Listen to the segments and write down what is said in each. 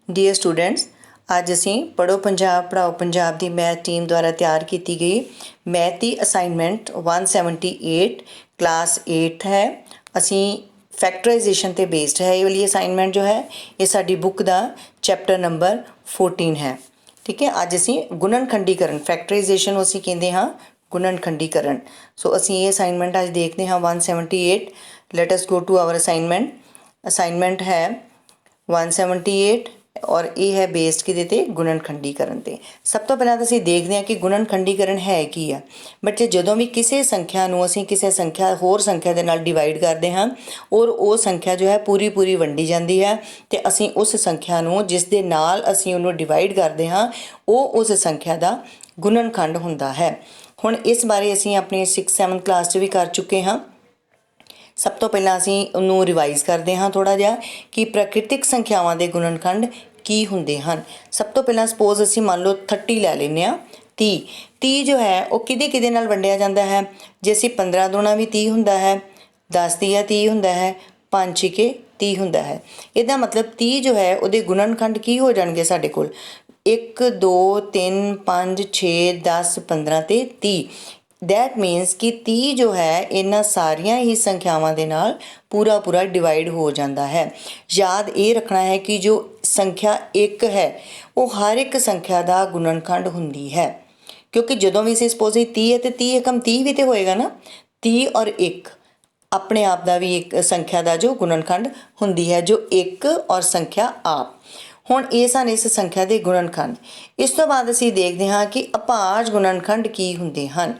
Dear students, ਅੱਜ ਅਸੀਂ ਪੜ੍ਹੋ ਪੰਜਾਬ ਪੜ੍ਹਾਓ ਪੰਜਾਬ ਦੀ ਮੈਥ ਟੀਮ ਦੁਆਰਾ ਤਿਆਰ ਕੀਤੀ ਗਈ ਮੈਥ ਦੀ ਅਸਾਈਨਮੈਂਟ 178 ਕਲਾਸ 8 ਹੈ। ਅਸੀਂ ਫੈਕਟਰਾਈਜੇਸ਼ਨ ਤੇ ਬੇਸਡ ਹੈ ਇਹ ਵਾਲੀ ਅਸਾਈਨਮੈਂਟ ਜੋ ਹੈ ਇਹ ਸਾਡੀ ਬੁੱਕ ਦਾ ਚੈਪਟਰ ਨੰਬਰ 14 ਹੈ। ਠੀਕ ਹੈ, ਅੱਜ ਅਸੀਂ ਗੁਣਨਖੰਡੀਕਰਨ ਫੈਕਟਰਾਈਜੇਸ਼ਨ ਨੂੰ ਅਸੀਂ ਕਹਿੰਦੇ ਹਾਂ ਗੁਣਨਖੰਡੀਕਰਨ। ਸੋ ਅਸੀਂ ਇਹ ਅਸਾਈਨਮੈਂਟ ਅੱਜ ਦੇਖਦੇ ਹਾਂ 178। Let us go to our assignment ਹੈ 178 ਔਰ ਇਹ ਹੈ ਬੇਸਡ ਕਿਹਦੇ 'ਤੇ ਗੁਣਨਖੰਡੀਕਰਨ 'ਤੇ। ਸਭ ਤੋਂ ਪਹਿਲਾਂ ਤਾਂ ਅਸੀਂ ਦੇਖਦੇ ਹਾਂ ਕਿ ਗੁਣਨਖੰਡੀਕਰਨ ਹੈ ਕੀ ਆ। ਬੱਚੇ, ਜਦੋਂ ਵੀ ਕਿਸੇ ਸੰਖਿਆ ਨੂੰ ਅਸੀਂ ਕਿਸੇ ਸੰਖਿਆ ਹੋਰ ਸੰਖਿਆ ਦੇ ਨਾਲ ਡਿਵਾਈਡ ਕਰਦੇ ਹਾਂ ਔਰ ਉਹ ਸੰਖਿਆ ਜੋ ਹੈ ਪੂਰੀ ਵੰਡੀ ਜਾਂਦੀ ਹੈ ਅਤੇ ਅਸੀਂ ਉਸ ਸੰਖਿਆ ਨੂੰ ਜਿਸ ਦੇ ਨਾਲ ਅਸੀਂ ਉਹਨੂੰ ਡਿਵਾਈਡ ਕਰਦੇ ਹਾਂ ਉਹ ਉਸ ਸੰਖਿਆ ਦਾ ਗੁਣਨਖੰਡ ਹੁੰਦਾ ਹੈ। ਹੁਣ ਇਸ ਬਾਰੇ ਅਸੀਂ ਆਪਣੀ 6th-7th ਕਲਾਸ 'ਚ ਵੀ ਕਰ ਚੁੱਕੇ ਹਾਂ। ਸਭ ਤੋਂ ਪਹਿਲਾਂ ਅਸੀਂ ਉਹਨੂੰ ਰਿਵਾਈਜ਼ ਕਰਦੇ ਹਾਂ ਥੋੜ੍ਹਾ ਜਿਹਾ ਕਿ ਪ੍ਰਾਕ੍ਰਿਤਿਕ ਸੰਖਿਆਵਾਂ ਦੇ ਗੁਣਨਖੰਡ ਕੀ ਹੁੰਦੇ ਹਨ। ਸਭ ਤੋਂ ਪਹਿਲਾਂ ਸਪੋਜ਼ ਅਸੀਂ ਮੰਨ ਲਓ 30 ਲੈ ਲੈਂਦੇ ਹਾਂ। 30 ਜੋ ਹੈ ਉਹ ਕਿਹਦੇ ਨਾਲ ਵੰਡਿਆ ਜਾਂਦਾ ਹੈ। ਜੇ ਅਸੀਂ 15 ਦੂਣਾ ਵੀ 30 ਹੁੰਦਾ ਹੈ, 10 ਤੀਆ 30 ਹੁੰਦਾ ਹੈ, 5 ਛਿਕੇ 30 ਹੁੰਦਾ ਹੈ। ਇਹਦਾ ਮਤਲਬ 30 ਜੋ ਹੈ ਉਹਦੇ ਗੁਣਨਖੰਡ ਕੀ ਹੋ ਜਾਣਗੇ ਸਾਡੇ ਕੋਲ 1 2 3 5 6 10 15 ਅਤੇ 30। ਦੈਟ ਮੀਨਸ ਕਿ 30 ਜੋ ਹੈ ਇਹਨਾਂ ਸਾਰੀਆਂ ਹੀ ਸੰਖਿਆਵਾਂ ਦੇ ਨਾਲ ਪੂਰਾ ਡਿਵਾਈਡ ਹੋ ਜਾਂਦਾ ਹੈ। ਯਾਦ ਇਹ ਰੱਖਣਾ ਹੈ ਕਿ ਜੋ ਸੰਖਿਆ 1 ਹੈ ਉਹ ਹਰ ਇੱਕ ਸੰਖਿਆ ਦਾ ਗੁਣਨਖੰਡ ਹੁੰਦੀ ਹੈ, ਕਿਉਂਕਿ ਜਦੋਂ ਵੀ ਅਸੀਂ ਸਪੋਜ਼ 30 ਹੈ ਅਤੇ 30 ਏਕਮ 30 ਵੀ ਤਾਂ ਹੋਏਗਾ ਨਾ। 30 ਔਰ 1 ਆਪਣੇ ਆਪ ਦਾ ਵੀ ਇੱਕ ਸੰਖਿਆ ਦਾ ਜੋ ਗੁਣਨਖੰਡ ਹੁੰਦੀ ਹੈ, ਜੋ 1 ਔਰ ਸੰਖਿਆ ਆਪ। ਹੁਣ ਇਹ ਸਨ ਇਸ ਸੰਖਿਆ ਦੇ ਗੁਣਨਖੰਡ। ਇਸ ਤੋਂ ਬਾਅਦ ਅਸੀਂ ਦੇਖਦੇ ਹਾਂ ਕਿ ਅਭਾਜ ਗੁਣਨਖੰਡ ਕੀ ਹੁੰਦੇ ਹਨ।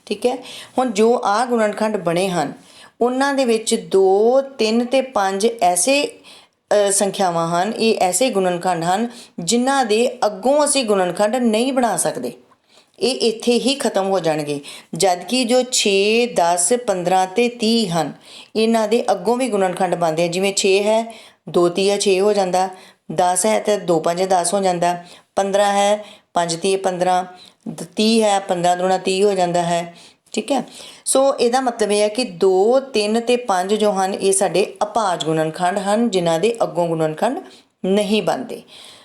ਠੀਕ ਹੈ, ਹੁਣ ਜੋ ਆਹ ਗੁਣਨਖੰਡ ਬਣੇ ਹਨ ਉਹਨਾਂ ਦੇ ਵਿੱਚ 2 3 ਅਤੇ 5 ਐਸੇ ਸੰਖਿਆਵਾਂ ਹਨ, ਇਹ ਐਸੇ ਗੁਣਨਖੰਡ ਹਨ ਜਿਨ੍ਹਾਂ ਦੇ ਅੱਗੋਂ ਅਸੀਂ ਗੁਣਨਖੰਡ ਨਹੀਂ ਬਣਾ ਸਕਦੇ। ਇਹ ਇੱਥੇ ਹੀ ਖਤਮ ਹੋ ਜਾਣਗੇ। ਜਦਕਿ ਜੋ 6 10 15 ਅਤੇ 30 ਹਨ ਇਹਨਾਂ ਦੇ ਅੱਗੋਂ ਵੀ ਗੁਣਨਖੰਡ ਬਣਦੇ ਆ। ਜਿਵੇਂ 6 ਹੈ 2 ਤੀਆ 6 ਹੋ ਜਾਂਦਾ, 10 ਹੈ ਤਾਂ 2 ਪੰਜੇ 10 ਹੋ ਜਾਂਦਾ, 15 ਹੈ 5 ਤੀਏ 15, 30 ਹੈ 15 ਦੂਣਾ 30 ਹੋ ਜਾਂਦਾ ਹੈ। ਠੀਕ ਹੈ, ਸੋ ਇਹਦਾ ਮਤਲਬ ਇਹ ਹੈ ਕਿ 2 3 ਅਤੇ 5 ਜੋ ਹਨ ਇਹ ਸਾਡੇ ਅਭਾਜ ਗੁਣਨਖੰਡ ਹਨ ਜਿਨ੍ਹਾਂ ਦੇ ਅੱਗੋਂ ਗੁਣਨਖੰਡ ਨਹੀਂ ਬਣਦੇ।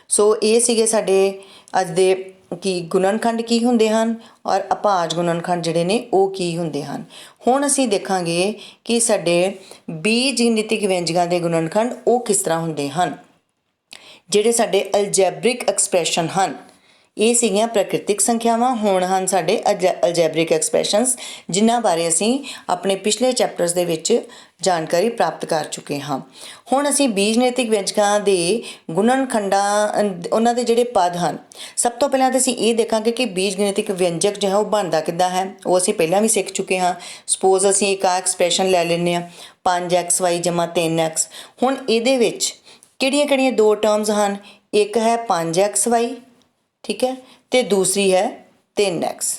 ਸੋ ਇਹ ਸੀਗੇ ਸਾਡੇ ਅੱਜ ਦੇ ਕਿ ਗੁਣਨਖੰਡ ਕੀ ਹੁੰਦੇ ਹਨ ਔਰ ਅਭਾਜ ਗੁਣਨਖੰਡ ਜਿਹੜੇ ਨੇ ਉਹ ਕੀ ਹੁੰਦੇ ਹਨ। ਹੁਣ ਅਸੀਂ ਦੇਖਾਂਗੇ ਕਿ ਸਾਡੇ ਬੀਜ ਗਣਿਤਿਕ ਵਿਅੰਜਕਾਂ ਦੇ ਗੁਣਨਖੰਡ ਉਹ ਕਿਸ ਤਰ੍ਹਾਂ ਹੁੰਦੇ ਹਨ। ਜਿਹੜੇ ਸਾਡੇ ਅਲਜੈਬਰਿਕ ਐਕਸਪ੍ਰੈਸ਼ਨ ਹਨ ਇਹ ਸੀਗੀਆਂ ਪ੍ਰਾਕ੍ਰਿਤਿਕ ਸੰਖਿਆਵਾਂ, ਹੁਣ ਹਨ ਸਾਡੇ ਅਲਜੈਬਰਿਕ ਐਕਸਪ੍ਰੈਸ਼ਨਸ ਜਿਨ੍ਹਾਂ ਬਾਰੇ ਅਸੀਂ ਆਪਣੇ ਪਿਛਲੇ ਚੈਪਟਰਸ ਦੇ ਵਿੱਚ ਜਾਣਕਾਰੀ ਪ੍ਰਾਪਤ ਕਰ ਚੁੱਕੇ ਹਾਂ। ਹੁਣ ਅਸੀਂ ਬੀਜਗਣਿਤਿਕ ਵਿਅੰਜਕਾਂ ਦੇ ਗੁਣਨਖੰਡਾਂ ਉਹਨਾਂ ਦੇ ਜਿਹੜੇ ਪਦ ਹਨ, ਸਭ ਤੋਂ ਪਹਿਲਾਂ ਤਾਂ ਅਸੀਂ ਇਹ ਦੇਖਾਂਗੇ ਕਿ ਬੀਜਗਣਿਤਿਕ ਵਿਅੰਜਕ ਜੋ ਹੈ ਉਹ ਬਣਦਾ ਕਿੱਦਾਂ ਹੈ। ਉਹ ਅਸੀਂ ਪਹਿਲਾਂ ਵੀ ਸਿੱਖ ਚੁੱਕੇ ਹਾਂ। ਸਪੋਜ਼ ਅਸੀਂ ਇੱਕ ਐਕਸਪ੍ਰੈਸ਼ਨ ਲੈ ਲੈਂਦੇ ਹਾਂ 5xy = 3x। ਹੁਣ ਇਹਦੇ ਵਿੱਚ ਕਿਹੜੀਆਂ ਦੋ ਟਰਮਸ ਹਨ। ਇੱਕ ਹੈ 5xy, ਠੀਕ ਹੈ, ਅਤੇ ਦੂਸਰੀ ਹੈ 3x।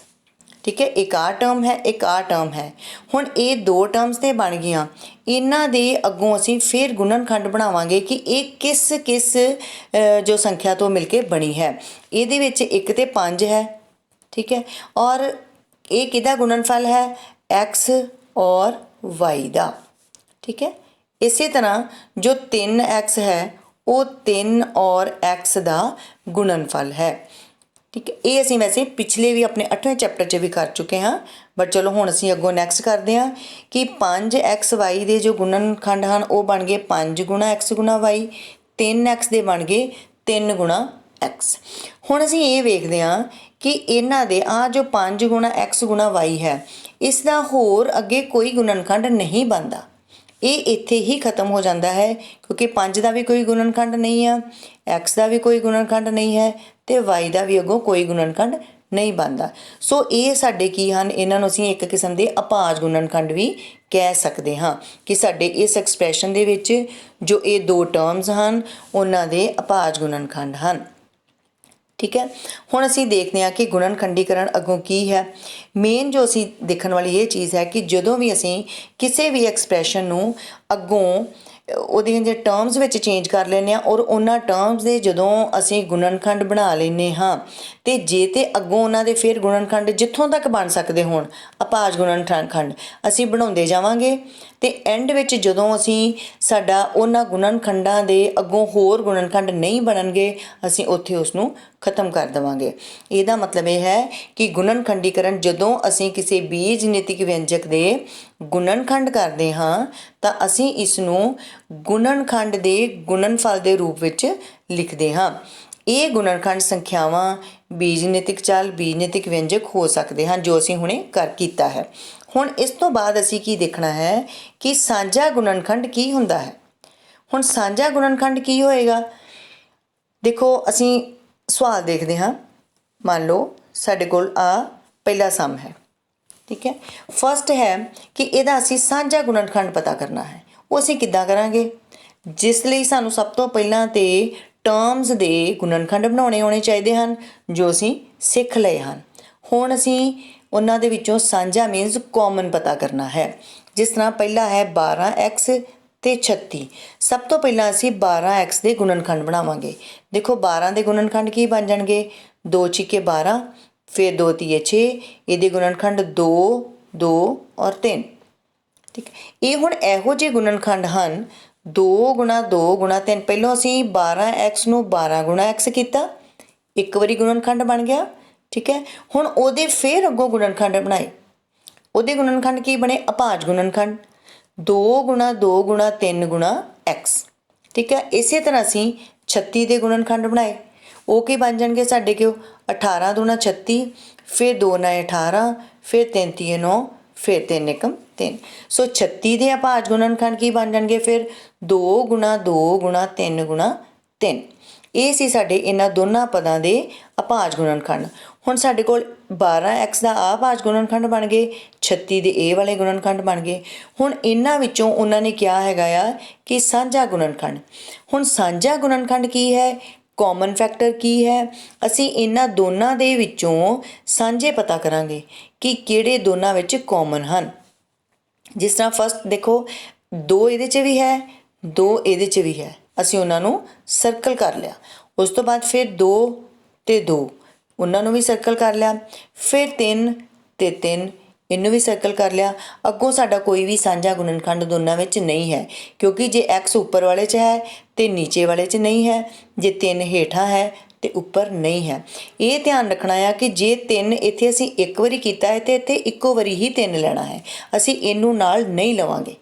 ਠੀਕ ਹੈ, ਇੱਕ ਆਹ ਟਰਮ ਹੈ, ਇੱਕ ਆਹ ਟਰਮ ਹੈ। ਹੁਣ ਇਹ ਦੋ ਟਰਮਸ ਤੇ ਬਣ ਗਈਆਂ। ਇਹਨਾਂ ਦੇ ਅੱਗੋਂ ਅਸੀਂ ਫਿਰ ਗੁਣਨਖੰਡ ਬਣਾਵਾਂਗੇ ਕਿ ਇਹ ਕਿਸ ਜੋ ਸੰਖਿਆ ਤੋਂ ਮਿਲ ਕੇ ਬਣੀ ਹੈ। ਇਹਦੇ ਵਿੱਚ 1 ਅਤੇ 5 ਹੈ। ਠੀਕ ਹੈ, ਔਰ ਇਹ ਕਿਹਦਾ ਗੁਣਨਫਲ ਹੈ x ਔਰ y ਦਾ। ਠੀਕ ਹੈ, ਇਸੇ ਤਰ੍ਹਾਂ ਜੋ 3x ਹੈ ਉਹ 3 ਔਰ x ਦਾ ਗੁਣਨਫਲ ਹੈ। ਠੀਕ ਹੈ, ਇਹ ਅਸੀਂ ਵੈਸੇ ਪਿਛਲੇ ਵੀ ਆਪਣੇ 8ਵੇਂ ਚੈਪਟਰ 'ਚ ਵੀ ਕਰ ਚੁੱਕੇ ਹਾਂ, ਬਟ ਚਲੋ ਹੁਣ ਅਸੀਂ ਅੱਗੋਂ ਨੈਕਸਟ ਕਰਦੇ ਹਾਂ ਕਿ 5xy ਦੇ ਜੋ ਗੁਣਨਖੰਡ ਹਨ ਉਹ ਬਣ ਗਏ 5 ਗੁਣਾ x ਗੁਣਾ y, 3x ਦੇ ਬਣ ਗਏ 3 ਗੁਣਾ x। ਹੁਣ ਅਸੀਂ ਇਹ ਵੇਖਦੇ ਹਾਂ ਕਿ ਇਹਨਾਂ ਦੇ ਆਹ ਜੋ 5 ਗੁਣਾ x ਗੁਣਾ y ਹੈ ਇਸ ਦਾ ਹੋਰ ਅੱਗੇ ਕੋਈ ਗੁਣਨਖੰਡ ਨਹੀਂ ਬਣਦਾ। ਇਹ ਇੱਥੇ ਹੀ ਖਤਮ ਹੋ ਜਾਂਦਾ ਹੈ ਕਿਉਂਕਿ 5 ਦਾ ਵੀ ਕੋਈ ਗੁਣਨਖੰਡ ਨਹੀਂ ਆ, x ਦਾ ਵੀ ਕੋਈ ਗੁਣਨਖੰਡ ਨਹੀਂ ਹੈ ਅਤੇ y ਦਾ ਵੀ ਅੱਗੋਂ ਕੋਈ ਗੁਣਨਖੰਡ ਨਹੀਂ ਬਣਦਾ। ਸੋ ਇਹ ਸਾਡੇ ਕੀ ਹਨ, ਇਹਨਾਂ ਨੂੰ ਅਸੀਂ ਇੱਕ ਕਿਸਮ ਦੇ ਅਭਾਜ ਗੁਣਨਖੰਡ ਵੀ ਕਹਿ ਸਕਦੇ ਹਾਂ ਕਿ ਸਾਡੇ ਇਸ ਐਕਸਪ੍ਰੈਸ਼ਨ ਦੇ ਵਿੱਚ ਜੋ ਇਹ ਦੋ ਟਰਮਸ ਹਨ ਉਹਨਾਂ ਦੇ ਅਭਾਜ ਗੁਣਨਖੰਡ ਹਨ। ਠੀਕ ਹੈ, ਹੁਣ ਅਸੀਂ ਦੇਖਦੇ ਹਾਂ ਕਿ ਗੁਣਨਖੰਡੀਕਰਨ ਅੱਗੋਂ ਕੀ ਹੈ। ਮੇਨ ਜੋ ਅਸੀਂ ਦੇਖਣ ਵਾਲੀ ਇਹ ਚੀਜ਼ ਹੈ ਕਿ ਜਦੋਂ ਵੀ ਅਸੀਂ ਕਿਸੇ ਵੀ ਐਕਸਪ੍ਰੈਸ਼ਨ ਨੂੰ ਅੱਗੋਂ ਉਹਦੀਆਂ ਜੇ ਟਰਮਸ ਵਿੱਚ ਚੇਂਜ ਕਰ ਲੈਂਦੇ ਹਾਂ ਔਰ ਉਹਨਾਂ ਟਰਮਸ ਦੇ ਜਦੋਂ ਅਸੀਂ ਗੁਣਨਖੰਡ ਬਣਾ ਲੈਂਦੇ ਹਾਂ ਅਤੇ ਜੇ ਤਾਂ ਅੱਗੋਂ ਉਹਨਾਂ ਦੇ ਫਿਰ ਗੁਣਨਖੰਡ ਜਿੱਥੋਂ ਤੱਕ ਬਣ ਸਕਦੇ ਹੋਣ ਅਭਾਜ ਗੁਣਨਖੰਡ ਅਸੀਂ ਬਣਾਉਂਦੇ ਜਾਵਾਂਗੇ ਤੇ ਐਂਡ ਵਿੱਚ ਜਦੋਂ ਅਸੀਂ ਸਾਡਾ ਉਹਨਾਂ ਗੁਣਨਖੰਡਾਂ ਦੇ ਅੱਗੋਂ ਹੋਰ ਗੁਣਨਖੰਡ ਨਹੀਂ ਬਣਨਗੇ ਅਸੀਂ ਉੱਥੇ ਉਸ ਨੂੰ ਖਤਮ ਕਰ ਦੇਵਾਂਗੇ। ਇਹਦਾ ਮਤਲਬ ਇਹ ਹੈ ਕਿ ਗੁਣਨਖੰਡੀਕਰਨ ਜਦੋਂ ਅਸੀਂ ਕਿਸੇ ਬੀਜਗਣਿਤਿਕ ਵਿਅੰਜਕ ਦੇ ਗੁਣਨਖੰਡ ਕਰਦੇ ਹਾਂ ਤਾਂ ਅਸੀਂ ਇਸ ਨੂੰ ਗੁਣਨਖੰਡ ਦੇ ਗੁਣਨਫਲ ਦੇ ਰੂਪ ਵਿੱਚ ਲਿਖਦੇ ਹਾਂ। ਇਹ ਗੁਣਨਖੰਡ ਸੰਖਿਆਵਾਂ ਬੀਜਗਣਿਤਿਕ ਚੱਲ ਬੀਜਗਣਿਤਿਕ ਵਿਅੰਜਕ ਹੋ ਸਕਦੇ ਹਨ ਜੋ ਅਸੀਂ ਹੁਣੇ ਕੀਤਾ ਹੈ। ਹੁਣ ਇਸ ਤੋਂ ਬਾਅਦ ਅਸੀਂ ਕੀ ਦੇਖਣਾ ਹੈ ਕਿ ਸਾਂਝਾ ਗੁਣਨਖੰਡ ਕੀ ਹੁੰਦਾ ਹੈ। ਹੁਣ ਸਾਂਝਾ ਗੁਣਨਖੰਡ ਕੀ ਹੋਏਗਾ, ਦੇਖੋ ਅਸੀਂ ਸਵਾਲ ਦੇਖਦੇ ਹਾਂ। ਮੰਨ ਲਓ ਸਾਡੇ ਕੋਲ ਆ ਪਹਿਲਾ ਸਮ ਹੈ, ਠੀਕ ਹੈ। ਫਸਟ ਹੈ ਕਿ ਇਹਦਾ ਅਸੀਂ ਸਾਂਝਾ ਗੁਣਨਖੰਡ ਪਤਾ ਕਰਨਾ ਹੈ। ਉਹ ਅਸੀਂ ਕਿੱਦਾਂ ਕਰਾਂਗੇ, ਜਿਸ ਲਈ ਸਾਨੂੰ ਸਭ ਤੋਂ ਪਹਿਲਾਂ ਤੇ ਟਰਮਸ ਦੇ ਗੁਣਨਖੰਡ ਬਣਾਉਣੇ ਆਉਣੇ ਚਾਹੀਦੇ ਹਨ ਜੋ ਅਸੀਂ ਸਿੱਖ ਲਏ ਹਨ। ਹੁਣ ਅਸੀਂ ਉਹਨਾਂ ਦੇ ਵਿੱਚੋਂ ਸਾਂਝਾ ਮੀਨਸ ਕਾਮਨ ਪਤਾ ਕਰਨਾ ਹੈ। ਜਿਸ ਤਰ੍ਹਾਂ ਪਹਿਲਾ ਹੈ 12x ਤੇ 36। ਸਭ ਤੋਂ ਪਹਿਲਾਂ ਅਸੀਂ 12x ਦੇ ਗੁਣਨਖੰਡ ਬਣਾਵਾਂਗੇ। ਦੇਖੋ 12 ਦੇ ਗੁਣਨਖੰਡ ਕੀ ਬਣ ਜਾਣਗੇ, 2 ਛਿੱਕੇ 12, ਫਿਰ 2 ਤੀਏ 6, ਇਹਦੇ ਗੁਣਨਖੰਡ 2 2 ਔਰ 3, ਠੀਕ। ਇਹ ਹੁਣ ਇਹੋ ਜਿਹੇ ਗੁਣਨਖੰਡ ਹਨ 2 ਗੁਣਾ 2 ਗੁਣਾ 3। ਪਹਿਲਾਂ ਅਸੀਂ 12x ਨੂੰ 12 ਗੁਣਾ x ਕੀਤਾ, ਇੱਕ ਵਾਰੀ ਗੁਣਨਖੰਡ ਬਣ ਗਿਆ, ਠੀਕ ਹੈ। ਹੁਣ ਉਹਦੇ ਫਿਰ ਅੱਗੋਂ ਗੁਣਨਖੰਡ ਬਣਾਏ, ਉਹਦੇ ਗੁਣਨਖੰਡ ਕੀ ਬਣੇ, ਅਭਾਜ ਗੁਣਨਖੰਡ 2 ਗੁਣਾ 2 ਗੁਣਾ 3 ਗੁਣਾ x, ਠੀਕ ਹੈ। ਇਸੇ ਤਰ੍ਹਾਂ ਅਸੀਂ 36 ਦੇ ਗੁਣਨਖੰਡ ਬਣਾਏ, ਉਹ ਕੀ ਬਣ ਜਾਣਗੇ ਸਾਡੇ ਕਿਉਂ 18 ਦੂਣਾ 36, ਫਿਰ 2 ਨਾਲ 18, ਫਿਰ 3 ਤੀਏ 9, ਫਿਰ 3 ਏਕਮ 3। ਸੋ 36 ਦੇ ਅਭਾਜ ਗੁਣਨਖੰਡ ਕੀ ਬਣ ਜਾਣਗੇ ਫਿਰ 2 ਗੁਣਾ 2 ਗੁਣਾ 3 ਗੁਣਾ 3। ਇਹ ਸੀ ਸਾਡੇ ਇਹਨਾਂ ਦੋਨਾਂ ਪਦਾਂ ਦੇ ਅਭਾਜ ਗੁਣਨਖੰਡ। ਹੁਣ ਸਾਡੇ ਕੋਲ 12x ਦਾ ਆ ਅਭਾਜ ਗੁਣਨਖੰਡ ਬਣ ਗਏ, 36 ਦੇ ਇਹ ਵਾਲੇ ਗੁਣਨਖੰਡ ਬਣ ਗਏ। ਹੁਣ ਇਹਨਾਂ ਵਿੱਚੋਂ ਉਹਨਾਂ ਨੇ ਕਿਹਾ ਹੈਗਾ ਆ ਕਿ ਸਾਂਝਾ ਗੁਣਨਖੰਡ। ਹੁਣ ਸਾਂਝਾ ਗੁਣਨਖੰਡ ਕੀ ਹੈ, ਕਾਮਨ ਫੈਕਟਰ ਕੀ ਹੈ, ਅਸੀਂ ਇਹਨਾਂ ਦੋਨਾਂ ਦੇ ਵਿੱਚੋਂ ਸਾਂਝੇ ਪਤਾ ਕਰਾਂਗੇ ਕਿ ਕਿਹੜੇ ਦੋਨਾਂ ਵਿੱਚ ਕਾਮਨ ਹਨ। ਜਿਸ ਤਰ੍ਹਾਂ ਫਸਟ ਦੇਖੋ 2 ਇਹਦੇ 'ਚ ਵੀ ਹੈ, 2 ਇਹਦੇ 'ਚ ਵੀ ਹੈ, ਅਸੀਂ ਉਹਨਾਂ ਨੂੰ ਸਰਕਲ ਕਰ ਲਿਆ। ਉਸ ਤੋਂ ਬਾਅਦ ਫਿਰ 2 ਤੇ 2 ਉਹਨਾਂ ਨੂੰ ਵੀ ਸਰਕਲ ਕਰ ਲਿਆ, ਫਿਰ 3 ਤੇ 3 ਇਹਨੂੰ ਵੀ ਸਰਕਲ ਕਰ ਲਿਆ। ਅੱਗੋਂ ਸਾਡਾ ਕੋਈ ਵੀ ਸਾਂਝਾ ਗੁਣਨਖੰਡ ਦੋਨਾਂ ਵਿੱਚ ਨਹੀਂ ਹੈ, ਕਿਉਂਕਿ ਜੇ x ਉੱਪਰ ਵਾਲੇ 'ਚ ਹੈ ਤੇ ਨੀਚੇ ਵਾਲੇ 'ਚ ਨਹੀਂ ਹੈ, ਜੇ 3 ਹੇਠਾਂ ਹੈ ਤੇ ਉੱਪਰ ਨਹੀਂ ਹੈ। ਇਹ ਧਿਆਨ ਰੱਖਣਾ ਆ ਕਿ ਜੇ 3 ਇੱਥੇ ਅਸੀਂ ਇੱਕ ਵਾਰੀ ਕੀਤਾ ਹੈ ਤੇ ਇੱਥੇ ਇੱਕੋ ਵਾਰੀ ਹੀ 3 ਲੈਣਾ ਹੈ, ਅਸੀਂ ਇਹਨੂੰ ਨਾਲ ਨਹੀਂ ਲਵਾਂਗੇ।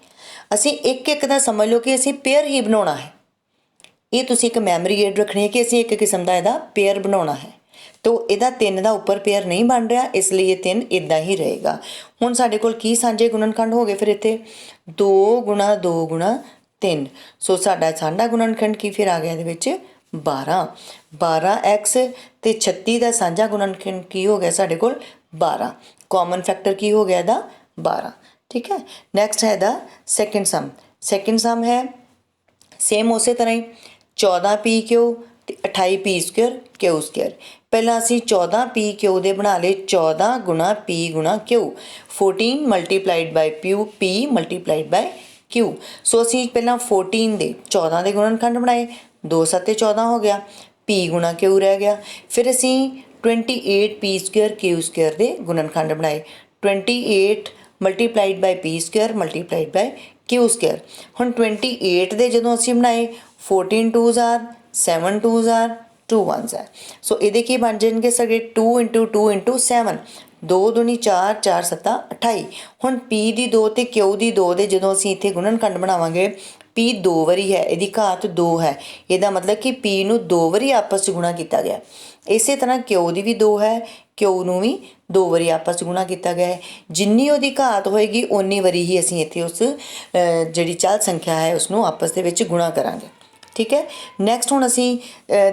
ਅਸੀਂ ਇੱਕ ਇੱਕ ਦਾ ਸਮਝ ਲਓ ਕਿ ਅਸੀਂ ਪੇਅਰ ਹੀ ਬਣਾਉਣਾ ਹੈ। ਇਹ ਤੁਸੀਂ ਇੱਕ ਮੈਮਰੀ ਏਡ ਰੱਖਣੀ ਹੈ ਕਿ ਅਸੀਂ ਇੱਕ ਕਿਸਮ ਦਾ ਇਹਦਾ ਪੇਅਰ ਬਣਾਉਣਾ ਹੈ। ਤੋ ਇਹਦਾ 3 ਦਾ ਉੱਪਰ ਪੇਅਰ ਨਹੀਂ ਬਣ ਰਿਹਾ, ਇਸ ਲਈ ਇਹ 3 ਇੱਦਾਂ ਹੀ ਰਹੇਗਾ। ਹੁਣ ਸਾਡੇ ਕੋਲ ਕੀ ਸਾਂਝੇ ਗੁਣਨਖੰਡ ਹੋ ਗਏ ਫਿਰ ਇੱਥੇ 2 ਗੁਣਾ 2 ਗੁਣਾ 3। ਸੋ ਸਾਡਾ ਸਾਂਝਾ ਗੁਣਨਖੰਡ ਕੀ ਫਿਰ ਆ ਗਿਆ ਇਹਦੇ ਵਿੱਚ 12। 12x ਤੇ 36 ਦਾ ਸਾਂਝਾ ਗੁਣਨਖੰਡ ਕੀ ਹੋ ਗਿਆ ਸਾਡੇ ਕੋਲ 12। ਕਾਮਨ ਫੈਕਟਰ ਕੀ ਹੋ ਗਿਆ ਇਹਦਾ 12, ਠੀਕ ਹੈ। ਨੈਕਸਟ ਹੈ ਇਹਦਾ ਸੈਕਿੰਡ ਸਮ। ਸੈਕਿੰਡ ਸਮ ਹੈ ਸੇਮ ਉਸੇ ਤਰ੍ਹਾਂ ਹੀ 14p ਕਿਊ ਤੇ 28p ਸਕੁਅਰ ਕਿਊ ਸਕੁਅਰ। ਪਹਿਲਾਂ ਅਸੀਂ 14p ਕਿਊ ਦੇ ਬਣਾ ਲਏ 14 ਗੁਣਾ p ਗੁਣਾ ਕਿਊ, 14 ਮਲਟੀਪਲਾਈਡ ਬਾਈ p ਮਲਟੀਪਲਾਈਡ ਬਾਈ ਕਿਊ। ਸੋ ਅਸੀਂ ਪਹਿਲਾਂ 14 ਦੇ 14 ਦੇ ਗੁਣਨਖੰਡ ਬਣਾਏ, 2 7 14 ਹੋ ਗਿਆ, p ਗੁਣਾ ਕਿਊ ਰਹਿ ਗਿਆ। ਫਿਰ ਅਸੀਂ 28p ਸਕੁਅਰ ਕਿਊ ਸਕੁਅਰ ਦੇ ਗੁਣਨਖੰਡ ਬਣਾਏ, 28 ਮਲਟੀਪਲਾਈਡ ਬਾਈ p ਸਕੁਅਰ ਮਲਟੀਪਲਾਈਡ ਬਾਈ ਕਿਊ ਸਕੁਅਰ। ਹੁਣ 28 ਦੇ ਜਦੋਂ ਅਸੀਂ ਬਣਾਏ 14 2s are 7 2s are 2 1s are। ਸੋ ਇਹਦੇ ਕੀ ਬਣ ਜਾਣਗੇ ਸਾਡੇ 2 × 2 × 7, 2 ਦੂਣੀ 4 4 7 28। ਹੁਣ p ਦੀ 2 ਤੇ q ਦੀ 2 ਦੇ ਜਦੋਂ ਅਸੀਂ ਇੱਥੇ ਗੁਣਨਖੰਡ ਬਣਾਵਾਂਗੇ p 2 ਵਾਰੀ ਹੈ, ਇਹਦੀ ਘਾਤ 2 ਹੈ, ਇਹਦਾ ਮਤਲਬ ਕਿ p ਨੂੰ 2 ਵਾਰੀ ਆਪਸ 'ਚ ਗੁਣਾ ਕੀਤਾ ਗਿਆ। ਇਸੇ ਤਰ੍ਹਾਂ q ਦੀ ਵੀ 2 ਹੈ, q ਨੂੰ ਵੀ 2 ਵਾਰੀ ਆਪਸ 'ਚ ਗੁਣਾ ਕੀਤਾ ਗਿਆ ਹੈ। ਜਿੰਨੀ ਉਹਦੀ ਘਾਤ ਹੋਏਗੀ ਓਨੀ ਵਾਰੀ ਹੀ ਅਸੀਂ ਇੱਥੇ ਉਸ ਜਿਹੜੀ ਚੱਲ ਸੰਖਿਆ ਹੈ ਉਸ ਨੂੰ ਆਪਸ ਦੇ ਵਿੱਚ ਗੁਣਾ ਕਰਾਂਗੇ, ਠੀਕ ਹੈ। ਨੈਕਸਟ ਹੁਣ ਅਸੀਂ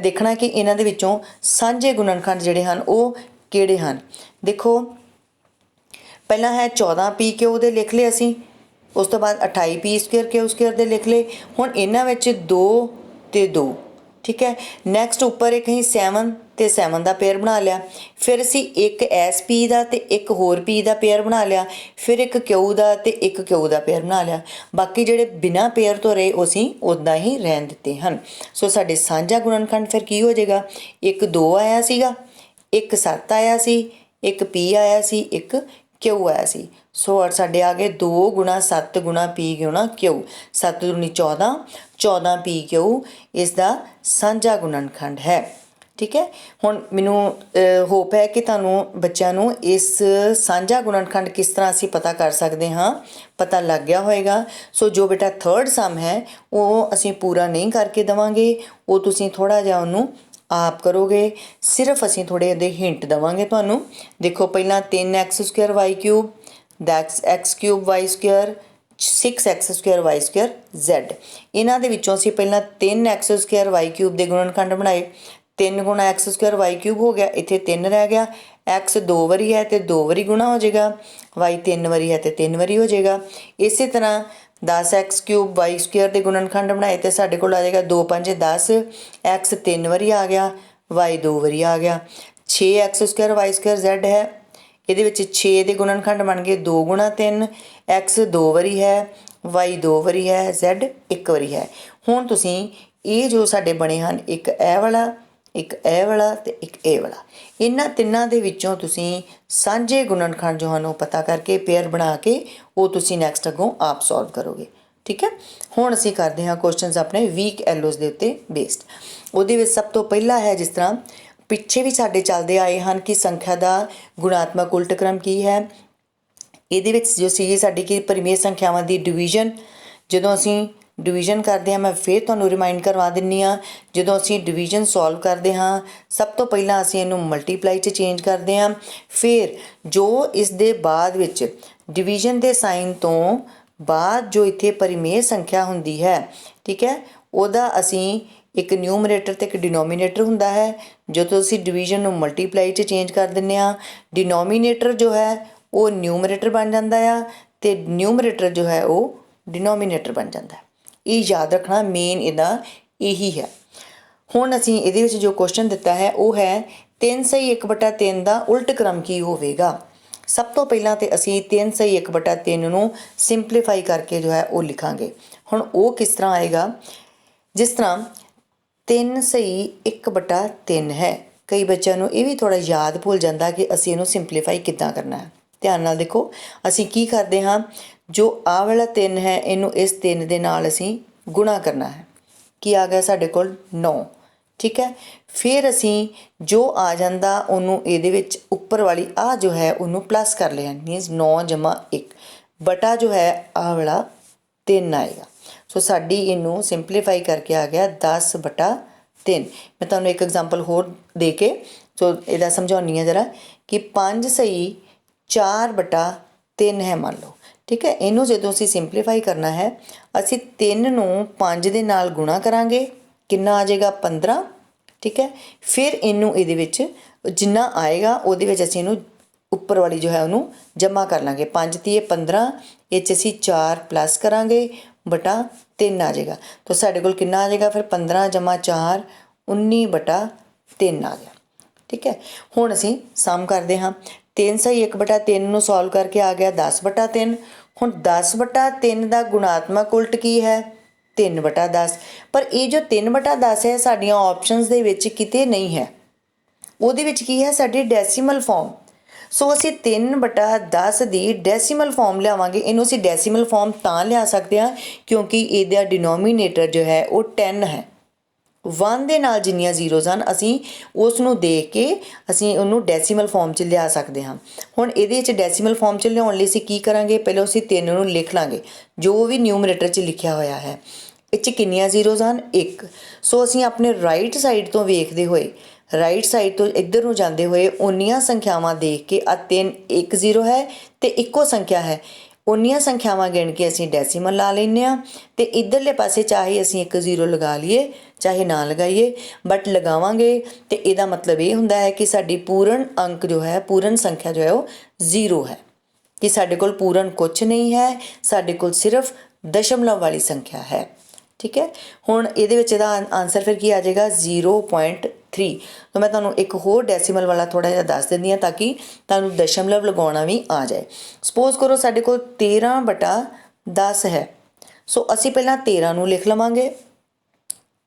ਦੇਖਣਾ ਕਿ ਇਹਨਾਂ ਦੇ ਵਿੱਚੋਂ ਸਾਂਝੇ ਗੁਣਨਖੰਡ ਜਿਹੜੇ ਹਨ ਉਹ ਕਿਹੜੇ ਹਨ। ਦੇਖੋ ਪਹਿਲਾਂ ਹੈ 14p ਕਿਊ ਦੇ ਲਿਖ ਲਏ ਅਸੀਂ, ਉਸ ਤੋਂ ਬਾਅਦ 28p ਸਕੁਅਰ ਕਿਊ ਸਕੁਅਰ ਦੇ ਲਿਖ ਲਏ। ਹੁਣ ਇਹਨਾਂ ਵਿੱਚ 2 ਤੇ 2, ਠੀਕ ਹੈ। ਨੈਕਸਟ ਉੱਪਰ ਇੱਕ ਅਸੀਂ 7 ਤੇ 7 ਦਾ ਪੇਅਰ ਬਣਾ ਲਿਆ। ਫਿਰ ਅਸੀਂ ਇੱਕ SP ਦਾ ਤੇ ਇੱਕ ਹੋਰ P ਦਾ ਪੇਅਰ ਬਣਾ ਲਿਆ। ਫਿਰ ਇੱਕ Q ਦਾ ਤੇ ਇੱਕ Q ਦਾ ਪੇਅਰ ਬਣਾ ਲਿਆ। ਬਾਕੀ ਜਿਹੜੇ ਬਿਨਾਂ ਪੇਅਰ ਤੋਂ ਰਹੇ ਉਹ ਅਸੀਂ ਉੱਦਾਂ ਹੀ ਰਹਿਣ ਦਿੱਤੇ ਹਨ। ਸੋ ਸਾਡੇ ਸਾਂਝਾ ਗੁਣਨਖੰਡ ਫਿਰ ਕੀ ਹੋ ਜਾਏਗਾ, ਇੱਕ 2 ਆਇਆ ਸੀਗਾ, ਇੱਕ 7 ਆਇਆ ਸੀ, ਇੱਕ P ਆਇਆ ਸੀ, ਇੱਕ क्यू आया सी। सो साढ़े आ गए 2 गुणा 7 गुणा पी गुणा क्यू। 7 दूनी 14, 14 पी क्यू इसका साझा गुणनखंड है। ठीक है, हुण मैनू होप है कि तुहानूं बच्चों नूं इस साझा गुणनखंड किस तरह असीं पता कर सकते हाँ पता लग गया होएगा। सो जो बेटा थर्ड सम है वो असीं पूरा नहीं करके देवांगे, वो तुसीं थोड़ा जिहा उहनूं आप करोगे। सिर्फ असीं थोड़े इहदे हिंट देवांगे तुहानूं। देखो पहला 3x² Y cube, that's x cube Y square, 6x² Y square z। इन्हां दे विच्चों असीं पहलां 3x² वाई क्यूब दे गुणनखंड बनाए। 3 गुणा x² वाई क्यूब हो गया, इत्थे 3 रह गया। x 2 वारी है तो 2 वारी गुणा हो जाएगा, y 3 वारी है तो 3 वारी हो जाएगा। इस तरह 10x क्यूब वाई स्क्वेयर के गुणनखंड बनाए तो साढ़े कोल आ जाएगा 2 5 10, x 3 वारी आ गया, y 2 वारी आ गया। 6x² वाई स्क्वेयर z है, ये 6 के गुणनखंड बन गए 2 गुणा 3, x 2 वारी है, y 2 वारी है, z 1 वारी है। हुण तुसीं ये जो साडे बने हैं एक ए वाला, एक ए वाला ते एक ए वाला, इन्हां तिन्नां दे विच्चों तुसीं सांझे गुणनखंड जो हैं पता करके पेयर बना के वो तुसीं नैक्सट अगों आप सॉल्व करोगे। ठीक है, हुण असीं करदे हां क्वेश्चनस अपने वीक एलोज दे उत्ते बेस्ड। उहदे विच सब तो पहला है जिस तरह पिछे भी साडे चलदे आए हैं कि संख्या का गुणात्मक उल्ट क्रम की है। ਇਹਦੇ ਵਿੱਚ जो सी साडी कि परिमेय संख्यावां दी डिवीजन, ਜਦੋਂ ਅਸੀਂ डिवीजन करते हैं मैं फिर ਤੁਹਾਨੂੰ रिमाइंड करवा ਦਿੰਦੀ ਹਾਂ। ਜਦੋਂ ਅਸੀਂ डिवीजन सॉल्व करते हाँ सब तो पहला ਅਸੀਂ ਇਹਨੂੰ मल्टीप्लाई 'ਚ चेंज करते हैं। फिर जो इस दे बाद ਵਿੱਚ डिवीजन ਦੇ साइन तो बाद जो इत्थे परिमेय संख्या ਹੁੰਦੀ है, ठीक है, ਉਹਦਾ ਅਸੀਂ एक न्यूमरेटर तो एक डिनोमीनेटर हुंदा है। जो तो असीं डिवीजन नूं मल्टीप्लाई 'ਚ चेंज कर दिंदे आ, डिनोमीनेटर जो है वो न्यूमरेटर बन जाता है तो न्यूमरेटर जो है वो डिनोमीनेटर बन जाता है। ये याद रखना मेन इहदा यही है। हुण असीं इहदे विच जो क्वेश्चन दिता है वो है 3/1/3 का उल्ट क्रम की होवेगा। सब तो पहलां तो असीं 3/1/3 नूं सिंपलीफाई करके जो है वो लिखांगे। हुण वो किस तरह आएगा, जिस तरह 3/1/3 है। कई बच्चों को यह भी थोड़ा याद भुल जाता कि असीं इहनूं सिंपलीफाई किद्दां करना है। ध्यान नाल देखो, असीं की करते हाँ, जो आ वाला 3 है इनू इस 3 दे नाल असीं गुणा करना है। कि आ गया साडे कोल 9, ठीक है। फिर असीं जो आ जाता उन्होंने इहदे विच उपर वाली आ जो है उन्होंने प्लस कर लिया, मीनस 9 जमा 1 बटा जो है आ वाला 3 आएगा। सो साडी इनू सिंपलीफाई करके आ गया 10/3। मैं तुहानूं एक एग्जाम्पल होर दे के सो इहदा समझाउणी है जरा कि 5/4/3 है मान लो, ठीक है। इनू जो असीं सिंपलीफाई करना है, असीं 3 नूं 5 दे नाल गुणा करांगे, कितना आ जाएगा 15, ठीक है। फिर इनू इहदे विच जिन्ना आएगा उहदे विच असीं इनू उपर वाली जो है उन्होंने जमा कर लाँगे। 5 × 3 = 15, ये असीं 4 प्लस करांगे बटा 3 आ जाएगा। तो साढ़े कोल कितना आ जाएगा फिर 15 जमा 4 19/3 आ गया, ठीक है। हुण असीं सम करते हाँ, 3/1/3 नूं सॉल्व करके आ गया 10/3। हुण 10/3 का गुणात्मक उल्ट की है 3/10, पर ये जो 3/10 है साडियां ऑप्शनस दे विच किते नहीं है, ਉਹਦੇ ਵਿੱਚ ਕੀ ਹੈ ਸਾਡੀ ਡੈਸੀਮਲ ਫਾਰਮ। ਸੋ ਅਸੀਂ 3/10 ਦੀ ਡੈਸੀਮਲ ਫਾਰਮ ਲਿਆਵਾਂਗੇ। ਇਹਨੂੰ ਅਸੀਂ ਡੈਸੀਮਲ ਫਾਰਮ ਤਾਂ ਲਿਆ ਸਕਦੇ ਹਾਂ ਕਿਉਂਕਿ ਇਹਦਾ ਡਿਨੋਮੀਨੇਟਰ ਜੋ ਹੈ ਉਹ 10 ਹੈ। 1 ਦੇ ਨਾਲ ਜਿੰਨੀਆਂ ਜ਼ੀਰੋਜ਼ ਹਨ ਅਸੀਂ ਉਸ ਨੂੰ ਦੇਖ ਕੇ ਅਸੀਂ ਉਹਨੂੰ ਡੈਸੀਮਲ ਫਾਰਮ 'ਚ ਲਿਆ ਸਕਦੇ ਹਾਂ। ਹੁਣ ਇਹਦੇ ਵਿੱਚ ਡੈਸੀਮਲ ਫਾਰਮ 'ਚ ਲਿਆਉਣ ਲਈ ਅਸੀਂ ਕੀ ਕਰਾਂਗੇ, ਪਹਿਲਾਂ ਅਸੀਂ 3 ਨੂੰ ਲਿਖ ਲਾਂਗੇ ਜੋ ਵੀ ਨਿਊਮਰੇਟਰ 'ਚ ਲਿਖਿਆ ਹੋਇਆ ਹੈ। ਇਹ 'ਚ ਕਿੰਨੀਆਂ ਜ਼ੀਰੋਜ਼ ਹਨ, 1। ਸੋ ਅਸੀਂ ਆਪਣੇ ਰਾਈਟ ਸਾਈਡ ਤੋਂ ਵੇਖਦੇ ਹੋਏ, राइट साइड तो इधर नूं जाते हुए उन्नियां संख्यावां देख के आ 3 1 0 है तो इक्को संख्या है, उन्नियां संख्यावां गिण के असीं डैसीमल ला लैंदे आ ते इधरले पासे चाहे असीं 1 0 लगा लीए चाहे ना लगाइए, बट लगावांगे तो इहदा मतलब ये हुंदा है कि साडी पूर्ण अंक जो है, पूर्ण संख्या जो है वो 0 है, कि साडे कोल पूर्ण कुछ नहीं है, साडे कोल सिर्फ दशमलव वाली संख्या है, ठीक है। हुण इहदे विच इहदा आंसर फिर की आ जाएगा 0.3। तो मैं तुहानूं एक होर डैसीमल वाला थोड़ा जिहा दस दिंदी हां ताकि तुहानूं दशमलव लगाउणा भी आ जाए। सपोज करो साडे कोल 13/10 है। सो असीं पहलां 13 नूं लिख लवांगे,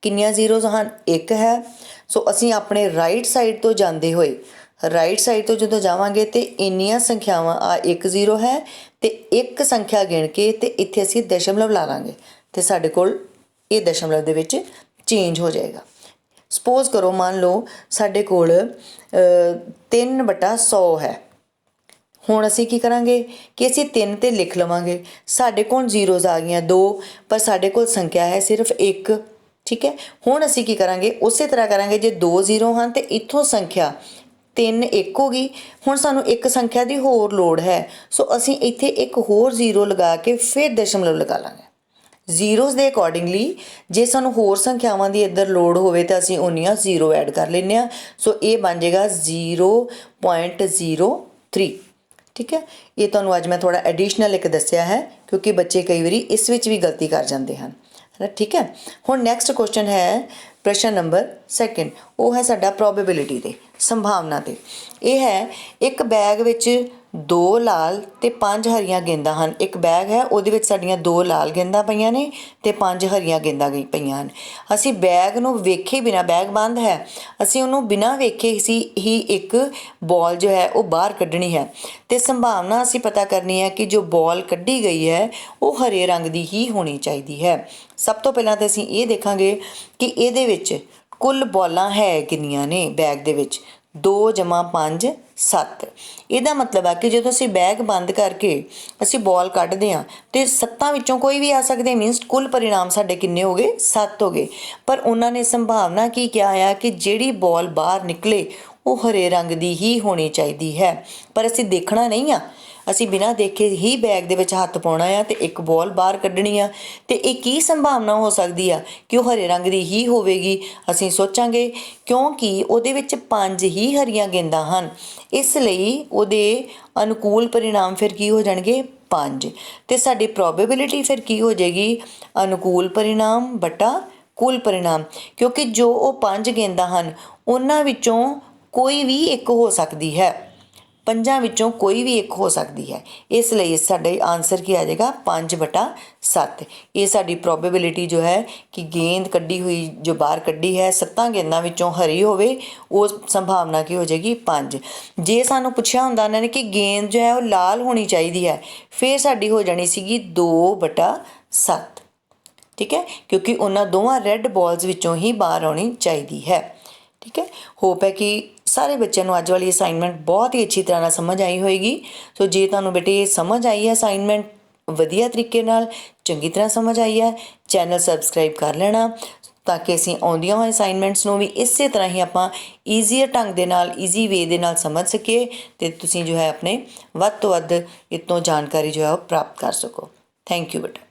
किन्नियां जीरोज़ हन, 1 है। सो असीं अपने राइट साइड तो जांदे होए ਰਾਈਟ ਸਾਈਡ ਤੋਂ ਜਦੋਂ ਜਾਵਾਂਗੇ ਤੇ ਇੰਨੀਆਂ ਸੰਖਿਆਵਾਂ ਆ 1 0 ਹੈ ਤੇ ਇੱਕ ਸੰਖਿਆ ਗਿਣ ਕੇ ਤੇ ਇੱਥੇ ਅਸੀਂ ਦਸ਼ਮਲਵ ਲਾ ਲਾਂਗੇ ਤੇ ਸਾਡੇ ਕੋਲ ਇਹ ਦਸ਼ਮਲਵ ਦੇ ਵਿੱਚ ਚੇਂਜ ਹੋ ਜਾਏਗਾ। ਸਪੋਜ਼ ਕਰੋ ਮੰਨ ਲਓ ਸਾਡੇ ਕੋਲ 3/100 ਹੈ। ਹੁਣ ਅਸੀਂ ਕੀ ਕਰਾਂਗੇ ਕਿ ਅਸੀਂ 3 ਤੇ ਲਿਖ ਲਵਾਂਗੇ। ਸਾਡੇ ਕੋਲ ਜ਼ੀਰੋਜ਼ ਆ ਗਈਆਂ 2, ਪਰ ਸਾਡੇ ਕੋਲ ਸੰਖਿਆ ਹੈ ਸਿਰਫ 1। ਠੀਕ ਹੈ, ਹੁਣ ਅਸੀਂ ਕੀ ਕਰਾਂਗੇ ਉਸੇ ਤਰ੍ਹਾਂ ਕਰਾਂਗੇ। ਜੇ 2 0 ਹਨ ਤੇ ਇੱਥੋਂ ਸੰਖਿਆ 3 1 ਹੋ ਗਈ। ਹੁਣ ਸਾਨੂੰ ਇੱਕ ਸੰਖਿਆ ਦੀ ਹੋਰ ਲੋੜ ਹੈ, ਸੋ ਅਸੀਂ ਇੱਥੇ ਇੱਕ ਹੋਰ 0 ਲਗਾ ਕੇ ਫਿਰ ਦਸ਼ਮਲਵ ਲਗਾ ਲਾਂਗੇ। ਜ਼ੀਰੋਜ਼ ਦੇ ਅਕੋਰਡਿੰਗਲੀ ਜੇ ਸਾਨੂੰ ਹੋਰ ਸੰਖਿਆਵਾਂ ਦੀ ਇੱਧਰ ਲੋੜ ਹੋਵੇ ਤਾਂ ਅਸੀਂ ਉਨੀਆਂ 0 ਐਡ ਕਰ ਲੈਂਦੇ ਹਾਂ। ਸੋ ਇਹ ਬਣ ਜਾਏਗਾ 0.03। ਠੀਕ ਹੈ, ਇਹ ਤੁਹਾਨੂੰ ਅੱਜ ਮੈਂ ਥੋੜ੍ਹਾ ਐਡੀਸ਼ਨਲ ਇੱਕ ਦੱਸਿਆ ਹੈ ਕਿਉਂਕਿ ਬੱਚੇ ਕਈ ਵਾਰੀ ਇਸ ਵਿੱਚ ਵੀ ਗਲਤੀ ਕਰ ਜਾਂਦੇ ਹਨ। ਠੀਕ ਹੈ, ਹੁਣ ਨੈਕਸਟ ਕੁਐਸਚਨ ਹੈ ਪ੍ਰਸ਼ਨ ਨੰਬਰ 2, ਉਹ ਹੈ ਸਾਡਾ ਪ੍ਰੋਬੇਬਿਲਿਟੀ ਦੇ, ਸੰਭਾਵਨਾ ਤੇ। ਇਹ ਹੈ ਇੱਕ ਬੈਗ ਵਿੱਚ 2 ਲਾਲ ਤੇ 5 ਹਰੀਆਂ ਗੇਂਦਾਂ ਹਨ। ਇੱਕ ਬੈਗ ਹੈ ਉਹਦੇ ਵਿੱਚ ਸਾਡੀਆਂ 2 ਲਾਲ ਗੇਂਦਾਂ ਪਈਆਂ ਨੇ ਤੇ 5 ਹਰੀਆਂ ਗੇਂਦਾਂ ਪਈਆਂ ਹਨ। ਅਸੀਂ ਬੈਗ ਨੂੰ ਵੇਖੇ ਬਿਨਾਂ, ਬੈਗ ਬੰਦ ਹੈ, ਅਸੀਂ ਉਹਨੂੰ ਬਿਨਾਂ ਵੇਖੇ ਹੀ ਇੱਕ ਬੋਲ ਜੋ ਹੈ ਉਹ ਬਾਹਰ ਕੱਢਣੀ ਹੈ ਤੇ ਸੰਭਾਵਨਾ ਅਸੀਂ ਪਤਾ ਕਰਨੀ ਹੈ ਕਿ ਜੋ ਬੋਲ ਕੱਢੀ ਗਈ ਹੈ ਉਹ ਹਰੇ ਰੰਗ ਦੀ ਹੀ ਹੋਣੀ ਚਾਹੀਦੀ ਹੈ। ਸਭ ਤੋਂ ਪਹਿਲਾਂ ਤਾਂ ਅਸੀਂ ਇਹ ਦੇਖਾਂਗੇ ਕਿ ਇਹਦੇ ਵਿੱਚ ਕੁੱਲ ਬੋਲਾਂ ਹੈ ਕਿੰਨੀਆਂ ਨੇ ਬੈਗ ਦੇ ਵਿੱਚ। 2 + 5 7। ਇਹਦਾ ਮਤਲਬ ਹੈ ਕਿ ਜਦੋਂ ਅਸੀਂ ਬੈਗ ਬੰਦ ਕਰਕੇ ਅਸੀਂ ਬੋਲ ਕੱਢਦੇ ਹਾਂ ਤੇ 7 ਵਿੱਚੋਂ ਕੋਈ ਵੀ ਆ ਸਕਦੇ, ਮੀਨਸ ਕੁੱਲ ਪਰਿਣਾਮ ਸਾਡੇ ਕਿੰਨੇ ਹੋ ਗਏ 7 ਹੋ ਗਏ। ਪਰ ਉਹਨਾਂ ਨੇ ਸੰਭਾਵਨਾ ਕੀ ਕਿਹਾ ਆ ਕਿ ਜਿਹੜੀ ਬੋਲ ਬਾਹਰ ਨਿਕਲੇ ਉਹ ਹਰੇ ਰੰਗ ਦੀ ਹੀ ਹੋਣੀ ਚਾਹੀਦੀ ਹੈ। ਪਰ ਅਸੀਂ ਦੇਖਣਾ ਨਹੀਂ ਆ, ਅਸੀਂ ਬਿਨਾਂ ਦੇਖੇ ਹੀ ਬੈਗ ਦੇ ਵਿੱਚ ਹੱਥ ਪਾਉਣਾ ਆ ਤੇ ਇੱਕ ਬੋਲ ਬਾਹਰ ਕੱਢਣੀ ਆ ਤੇ ਇਹ ਕੀ ਸੰਭਾਵਨਾ ਹੋ ਸਕਦੀ ਆ ਕਿ ਉਹ ਹਰੇ ਰੰਗ ਦੀ ਹੀ ਹੋਵੇਗੀ। ਅਸੀਂ ਸੋਚਾਂਗੇ ਕਿਉਂਕਿ ਉਹਦੇ ਵਿੱਚ 5 ਹੀ ਹਰੀਆਂ ਗੇਂਦਾਂ ਹਨ, ਇਸ ਲਈ ਉਹਦੇ ਅਨੁਕੂਲ ਪਰਿਣਾਮ ਫਿਰ ਕੀ ਹੋ ਜਾਣਗੇ 5 ਤੇ ਸਾਡੀ ਪ੍ਰੋਬੇਬਿਲਿਟੀ ਫਿਰ ਕੀ ਹੋ ਜਾਏਗੀ ਅਨੁਕੂਲ ਪਰਿਣਾਮ ਬਟਾ ਕੁੱਲ ਪਰਿਣਾਮ। ਕਿਉਂਕਿ ਜੋ ਉਹ 5 ਗੇਂਦਾਂ ਹਨ ਉਹਨਾਂ ਵਿੱਚੋਂ ਕੋਈ ਵੀ ਇੱਕ ਹੋ ਸਕਦੀ ਹੈ, 5 ਵਿੱਚੋਂ ਕੋਈ ਵੀ ਇੱਕ ਹੋ ਸਕਦੀ ਹੈ, ਇਸ ਲਈ ਸਾਡੇ ਆਨਸਰ ਕੀ ਆ ਜਾਏਗਾ 5/7। ਇਹ ਸਾਡੀ ਪ੍ਰੋਬੇਬਿਲਿਟੀ ਜੋ ਹੈ ਕਿ ਗੇਂਦ ਕੱਢੀ ਹੋਈ ਜੋ ਬਾਹਰ ਕੱਢੀ ਹੈ 7 ਗੇਂਦਾਂ ਵਿੱਚੋਂ ਹਰੀ ਹੋਵੇ, ਉਹ ਸੰਭਾਵਨਾ ਕੀ ਹੋ ਜਾਏਗੀ 5। ਜੇ ਸਾਨੂੰ ਪੁੱਛਿਆ ਹੁੰਦਾ ਉਹਨਾਂ ਨੇ ਕਿ ਗੇਂਦ ਜੋ ਹੈ ਉਹ ਲਾਲ ਹੋਣੀ ਚਾਹੀਦੀ ਹੈ, ਫਿਰ ਸਾਡੀ ਹੋ ਜਾਣੀ ਸੀਗੀ 2/7। ਠੀਕ ਹੈ, ਕਿਉਂਕਿ ਉਹਨਾਂ ਦੋਵਾਂ ਰੈੱਡ ਬੋਲਸ ਵਿੱਚੋਂ ਹੀ ਬਾਹਰ ਆਉਣੀ ਚਾਹੀਦੀ ਹੈ। ਠੀਕ ਹੈ, ਹੋਪ ਹੈ ਕਿ ਸਾਰੇ ਬੱਚਿਆਂ ਨੂੰ ਅੱਜ ਵਾਲੀ ਅਸਾਈਨਮੈਂਟ ਬਹੁਤ ਹੀ ਅੱਛੀ ਤਰ੍ਹਾਂ ਨਾਲ ਸਮਝ ਆਈ ਹੋਏਗੀ। ਸੋ ਜੇ ਤੁਹਾਨੂੰ ਬੇਟੇ ਸਮਝ ਆਈ ਹੈ ਅਸਾਈਨਮੈਂਟ ਵਧੀਆ ਤਰੀਕੇ ਨਾਲ, ਚੰਗੀ ਤਰ੍ਹਾਂ ਸਮਝ ਆਈ ਹੈ, ਚੈਨਲ ਸਬਸਕ੍ਰਾਈਬ ਕਰ ਲੈਣਾ ਤਾਂ ਕਿ ਅਸੀਂ ਆਉਂਦੀਆਂ ਹੋਈਆਂ ਅਸਾਈਨਮੈਂਟਸ ਨੂੰ ਵੀ ਇਸੇ ਤਰ੍ਹਾਂ ਹੀ ਆਪਾਂ ਈਜ਼ੀਅਰ ਢੰਗ ਦੇ ਨਾਲ, ਈਜ਼ੀ ਵੇ ਦੇ ਨਾਲ ਸਮਝ ਸਕੀਏ ਅਤੇ ਤੁਸੀਂ ਜੋ ਹੈ ਆਪਣੇ ਵੱਧ ਤੋਂ ਵੱਧ ਇਹ ਤੋਂ ਜਾਣਕਾਰੀ ਜੋ ਹੈ ਉਹ ਪ੍ਰਾਪਤ ਕਰ ਸਕੋ। ਥੈਂਕ ਯੂ ਬੇਟਾ।